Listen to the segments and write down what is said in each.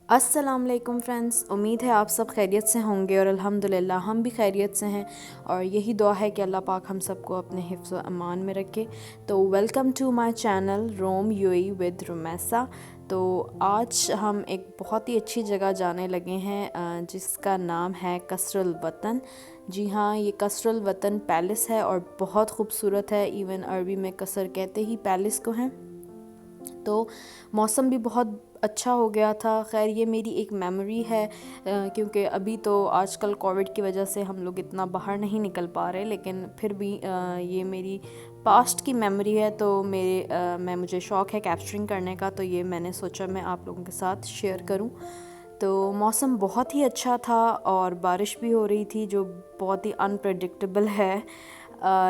अस्सलाम वालेकुम फ्रेंड्स, उम्मीद है आप सब खैरियत से होंगे और अल्हम्दुलिल्लाह हम भी खैरियत से हैं। और यही दुआ है कि अल्लाह पाक हम सबको अपने हिफ्ज़ व अमान में रखे। तो welcome to my channel Roam UAE with Rumaisa. तो आज हम एक बहुत ही अच्छी जगह जाने लगे हैं जिसका नाम है कसरुल वतन। जी हाँ, ये कसरुल वतन पैलेस है और बहुत ख़ूबसूरत है। इवन अरबी में कसर कहते ही पैलेस को हैं। तो मौसम भी बहुत अच्छा हो गया था। खैर ये मेरी एक मेमोरी है क्योंकि अभी तो आजकल कोविड की वजह से हम लोग इतना बाहर नहीं निकल पा रहे, लेकिन फिर भी ये मेरी पास्ट की मेमोरी है। तो मुझे शौक़ है कैप्चरिंग करने का, तो ये मैंने सोचा मैं आप लोगों के साथ शेयर करूं। तो मौसम बहुत ही अच्छा था और बारिश भी हो रही थी जो बहुत ही अनप्रेडिक्टेबल है।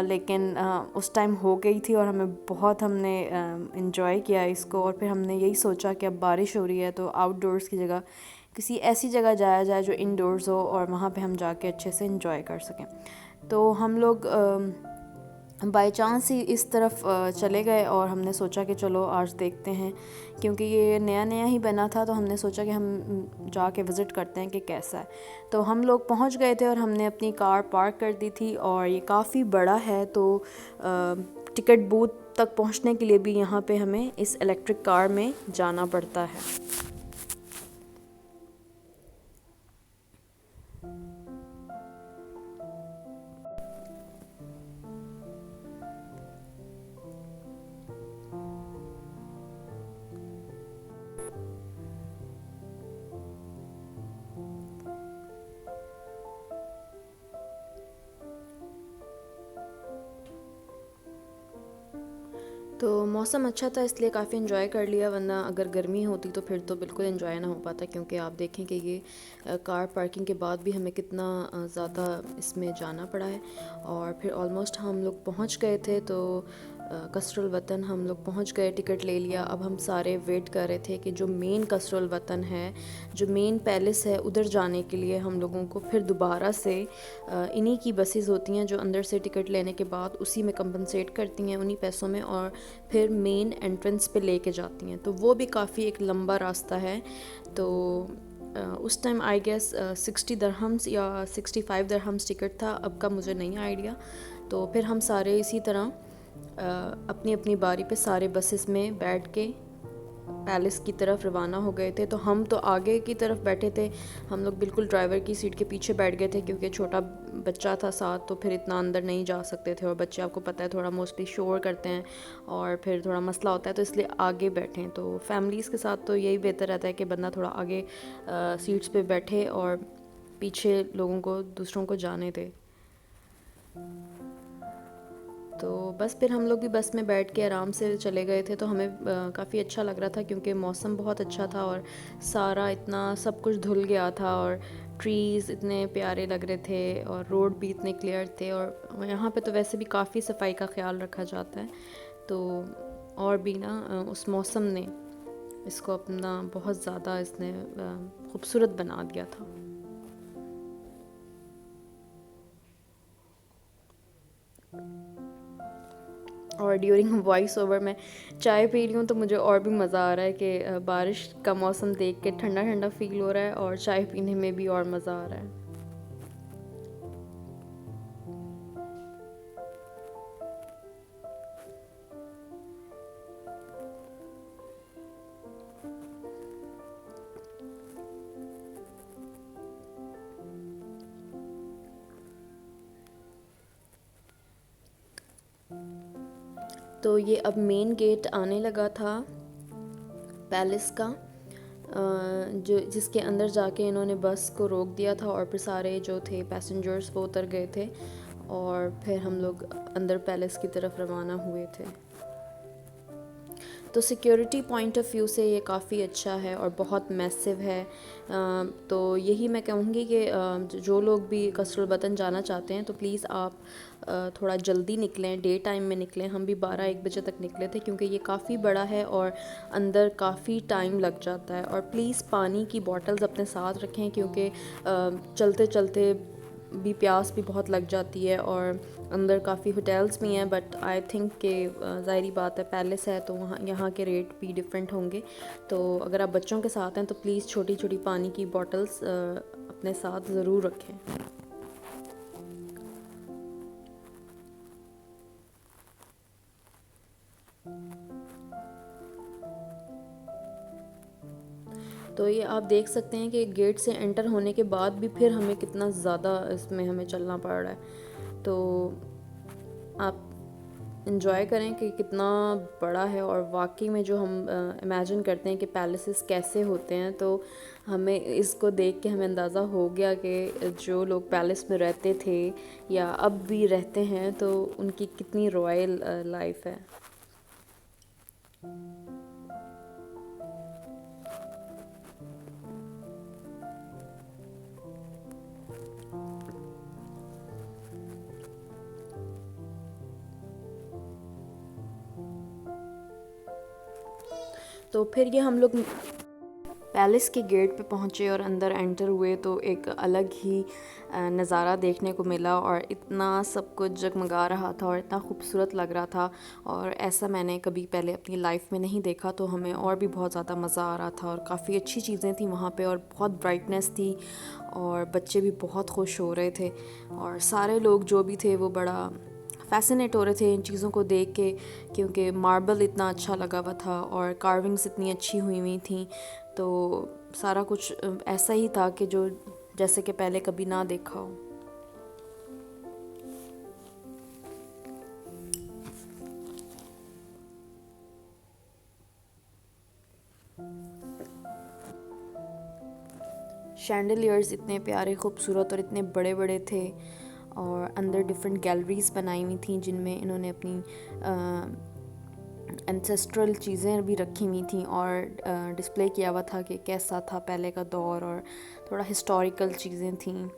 लेकिन उस टाइम हो गई थी और हमने इन्जॉय किया इसको। और फिर हमने यही सोचा कि अब बारिश हो रही है तो आउटडोर्स की जगह किसी ऐसी जगह जाया जाए जो इंडोर्स हो और वहाँ पे हम जाके अच्छे से इन्जॉय कर सकें। तो हम लोग बाय चांस ही इस तरफ चले गए और हमने सोचा कि चलो आज देखते हैं, क्योंकि ये नया नया ही बना था। तो हमने सोचा कि हम जाके विज़िट करते हैं कि कैसा है। तो हम लोग पहुंच गए थे और हमने अपनी कार पार्क कर दी थी। और ये काफ़ी बड़ा है, तो टिकट बूथ तक पहुंचने के लिए भी यहाँ पे हमें इस इलेक्ट्रिक कार में जाना पड़ता है। तो मौसम अच्छा था इसलिए काफ़ी इन्जॉय कर लिया, वरना अगर गर्मी होती तो फिर तो बिल्कुल इन्जॉय ना हो पाता। क्योंकि आप देखें कि ये कार पार्किंग के बाद भी हमें कितना ज़्यादा इसमें जाना पड़ा है। और फिर ऑलमोस्ट हम लोग पहुंच गए थे। तो कसरुल वतन हम लोग पहुंच गए, टिकट ले लिया। अब हम सारे वेट कर रहे थे कि जो मेन कसरुल वतन है, जो मेन पैलेस है, उधर जाने के लिए हम लोगों को फिर दोबारा से इन्हीं की बसेस होती हैं जो अंदर से टिकट लेने के बाद उसी में कंपनसेट करती हैं उन्हीं पैसों में, और फिर मेन एंट्रेंस पे लेके जाती हैं। तो वो भी काफ़ी एक लंबा रास्ता है। तो उस टाइम आई गेस 60 दरहम्स या 65 दरहम्स टिकट था, अब का मुझे नहीं आइडिया। तो फिर हम सारे इसी तरह अपनी अपनी बारी पे सारे बसेस में बैठ के पैलेस की तरफ रवाना हो गए थे। तो हम तो आगे की तरफ बैठे थे, हम लोग बिल्कुल ड्राइवर की सीट के पीछे बैठ गए थे क्योंकि छोटा बच्चा था साथ, तो फिर इतना अंदर नहीं जा सकते थे। और बच्चे आपको पता है थोड़ा मोस्टली शोर करते हैं और फिर थोड़ा मसला होता है, तो इसलिए आगे बैठें। तो फैमिलीज़ के साथ तो यही बेहतर रहता है कि बंदा थोड़ा आगे सीट्स पे बैठे और पीछे लोगों को दूसरों को जाने दे। तो बस फिर हम लोग भी बस में बैठ के आराम से चले गए थे। तो हमें काफ़ी अच्छा लग रहा था क्योंकि मौसम बहुत अच्छा था और सारा इतना सब कुछ धुल गया था और ट्रीज़ इतने प्यारे लग रहे थे और रोड भी इतने क्लियर थे। और यहाँ पे तो वैसे भी काफ़ी सफाई का ख्याल रखा जाता है। तो और भी ना उस मौसम ने इसको अपना बहुत ज़्यादा इसने खूबसूरत बना दिया था। और ड्यूरिंग वॉइस ओवर में चाय पी रही हूँ, तो मुझे और भी मज़ा आ रहा है कि बारिश का मौसम देख के ठंडा ठंडा फील हो रहा है और चाय पीने में भी और मज़ा आ रहा है। तो ये अब मेन गेट आने लगा था पैलेस का, जो जिसके अंदर जाके इन्होंने बस को रोक दिया था और फिर सारे जो थे पैसेंजर्स वो उतर गए थे और फिर हम लोग अंदर पैलेस की तरफ रवाना हुए थे। तो सिक्योरिटी पॉइंट ऑफ व्यू से ये काफ़ी अच्छा है और बहुत मैसिव है। तो यही मैं कहूँगी कि जो लोग भी कसरुल वतन जाना चाहते हैं तो प्लीज़ आप थोड़ा जल्दी निकलें, डे टाइम में निकलें। हम भी 12-1 बजे तक निकले थे क्योंकि ये काफ़ी बड़ा है और अंदर काफ़ी टाइम लग जाता है। और प्लीज़ पानी की बॉटल्स अपने साथ रखें क्योंकि चलते चलते भी प्यास भी बहुत लग जाती है, और अंदर काफ़ी होटल्स भी हैं, बट आई थिंक कि ज़ाहिरी बात है पैलेस है तो वहाँ यहाँ के रेट भी डिफरेंट होंगे। तो अगर आप बच्चों के साथ हैं तो प्लीज़ छोटी छोटी पानी की बॉटल्स अपने साथ ज़रूर रखें। तो ये आप देख सकते हैं कि गेट से एंटर होने के बाद भी फिर हमें कितना ज़्यादा इसमें हमें चलना पड़ रहा है। तो आप इंजॉय करें कि कितना बड़ा है, और वाकई में जो हम इमेजिन करते हैं कि पैलेसेस कैसे होते हैं, तो हमें इसको देख के हमें अंदाज़ा हो गया कि जो लोग पैलेस में रहते थे या अब भी रहते हैं तो उनकी कितनी रॉयल लाइफ है। तो फिर ये हम लोग पैलेस के गेट पे पहुँचे और अंदर एंटर हुए तो एक अलग ही नज़ारा देखने को मिला, और इतना सब कुछ जगमगा रहा था और इतना खूबसूरत लग रहा था, और ऐसा मैंने कभी पहले अपनी लाइफ में नहीं देखा। तो हमें और भी बहुत ज़्यादा मज़ा आ रहा था, और काफ़ी अच्छी चीज़ें थी वहाँ पे, और बहुत ब्राइटनेस थी, और बच्चे भी बहुत खुश हो रहे थे, और सारे लोग जो भी थे वो बड़ा फ़ैसिनेट हो रहे थे इन चीज़ों को देख के, क्योंकि मार्बल इतना अच्छा लगा हुआ था और कार्विंग्स इतनी अच्छी हुई हुई थी। तो सारा कुछ ऐसा ही था कि जो जैसे कि पहले कभी ना देखा हो। शैंडलियर्स इतने प्यारे खूबसूरत और इतने बड़े बड़े थे, और अंदर डिफरेंट गैलरीज बनाई हुई थी जिनमें इन्होंने अपनी एंसेस्ट्रल चीज़ें भी रखी हुई थी, और डिस्प्ले किया हुआ था कि कैसा था पहले का दौर, और थोड़ा हिस्टोरिकल चीज़ें थीं।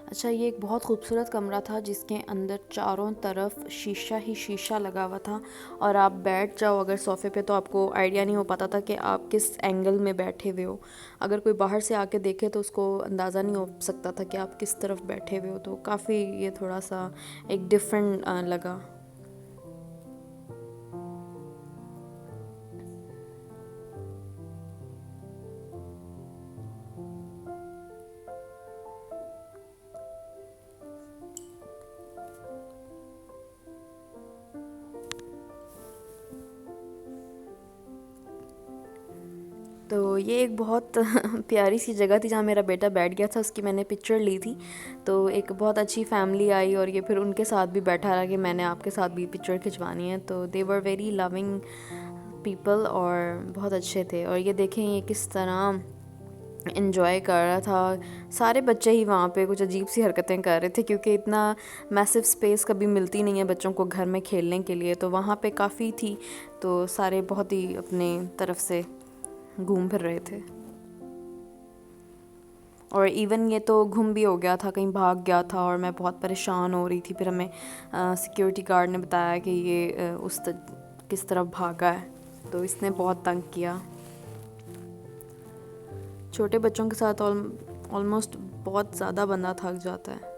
अच्छा, ये एक बहुत खूबसूरत कमरा था जिसके अंदर चारों तरफ शीशा ही शीशा लगा हुआ था, और आप बैठ जाओ अगर सोफ़े पे तो आपको आइडिया नहीं हो पाता था कि आप किस एंगल में बैठे हुए हो। अगर कोई बाहर से आके देखे तो उसको अंदाज़ा नहीं हो सकता था कि आप किस तरफ बैठे हुए हो। तो काफ़ी ये थोड़ा सा एक डिफरेंट लगा। तो ये एक बहुत प्यारी सी जगह थी जहाँ मेरा बेटा बैठ गया था, उसकी मैंने पिक्चर ली थी। तो एक बहुत अच्छी फैमिली आई और ये फिर उनके साथ भी बैठा रहा कि मैंने आपके साथ भी पिक्चर खिंचवानी है। तो दे वर वेरी लविंग पीपल और बहुत अच्छे थे। और ये देखें ये किस तरह इन्जॉय कर रहा था। सारे बच्चे ही वहाँ पे कुछ अजीब सी हरकतें कर रहे थे, क्योंकि इतना मैसिव स्पेस कभी मिलती नहीं है बच्चों को घर में खेलने के लिए। तो वहाँ पे काफ़ी थी, तो सारे बहुत ही अपने तरफ से घूम फिर रहे थे। और इवन ये तो गुम भी हो गया था, कहीं भाग गया था, और मैं बहुत परेशान हो रही थी। फिर हमें सिक्योरिटी गार्ड ने बताया कि ये किस तरफ भागा है, तो इसने बहुत तंग किया। छोटे बच्चों के साथ ऑलमोस्ट बहुत ज़्यादा बंदा थक जाता है।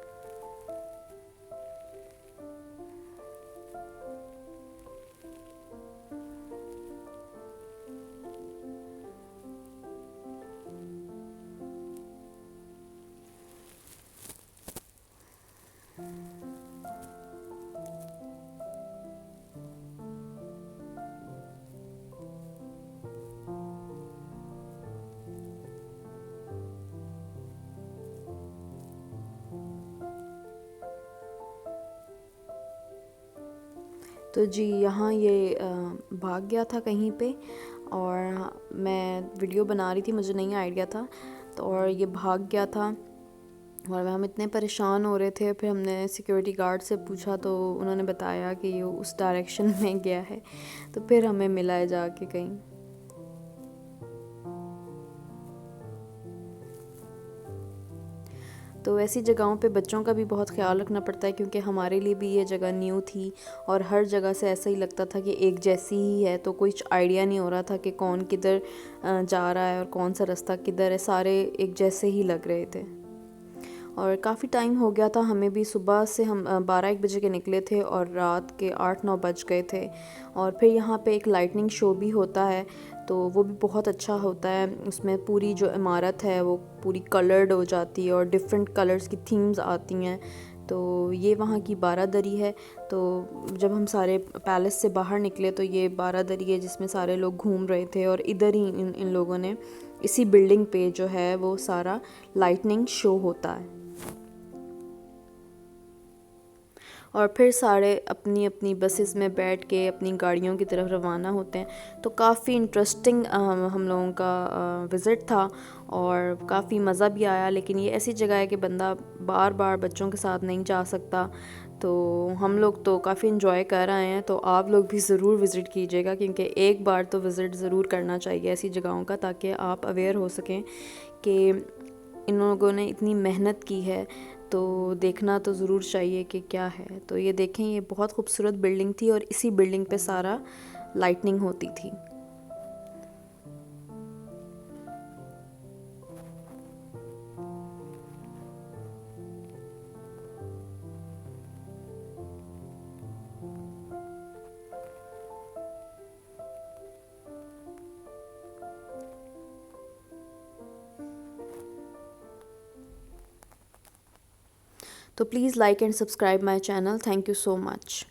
तो जी यहाँ ये भाग गया था कहीं पे, और मैं वीडियो बना रही थी, मुझे नहीं आइडिया था। तो और ये भाग गया था, और हम इतने परेशान हो रहे थे, फिर हमने सिक्योरिटी गार्ड से पूछा तो उन्होंने बताया कि ये उस डायरेक्शन में गया है, तो फिर हमें मिला है जाके कहीं। तो ऐसी जगहों पे बच्चों का भी बहुत ख्याल रखना पड़ता है, क्योंकि हमारे लिए भी ये जगह न्यू थी और हर जगह से ऐसा ही लगता था कि एक जैसी ही है, तो कुछ आइडिया नहीं हो रहा था कि कौन किधर जा रहा है और कौन सा रास्ता किधर है, सारे एक जैसे ही लग रहे थे। और काफ़ी टाइम हो गया था, हमें भी सुबह से हम 12-1 बजे के निकले थे और रात के 8-9 बज गए थे। और फिर यहाँ पे एक लाइटनिंग शो भी होता है, तो वो भी बहुत अच्छा होता है। उसमें पूरी जो इमारत है वो पूरी कलर्ड हो जाती है और डिफरेंट कलर्स की थीम्स आती हैं। तो ये वहाँ की बारादरी है। तो जब हम सारे पैलेस से बाहर निकले तो ये बारादरी है जिसमें सारे लोग घूम रहे थे, और इधर ही इन लोगों ने इसी बिल्डिंग पे जो है वो सारा लाइटनिंग शो होता है। और फिर सारे अपनी अपनी बसेस में बैठ के अपनी गाड़ियों की तरफ रवाना होते हैं। तो काफ़ी इंटरेस्टिंग हम लोगों का विज़िट था और काफ़ी मज़ा भी आया। लेकिन ये ऐसी जगह है कि बंदा बार बार बच्चों के साथ नहीं जा सकता, तो हम लोग तो काफ़ी इन्जॉय कर आए हैं। तो आप लोग भी ज़रूर विज़िट कीजिएगा, क्योंकि एक बार तो विज़िट ज़रूर करना चाहिए ऐसी जगहों का, ताकि आप अवेयर हो सकें कि इन लोगों ने इतनी मेहनत की है, तो देखना तो ज़रूर चाहिए कि क्या है। तो ये देखें, ये बहुत खूबसूरत बिल्डिंग थी और इसी बिल्डिंग पे सारा लाइटनिंग होती थी। तो please like and subscribe my channel. Thank you so much.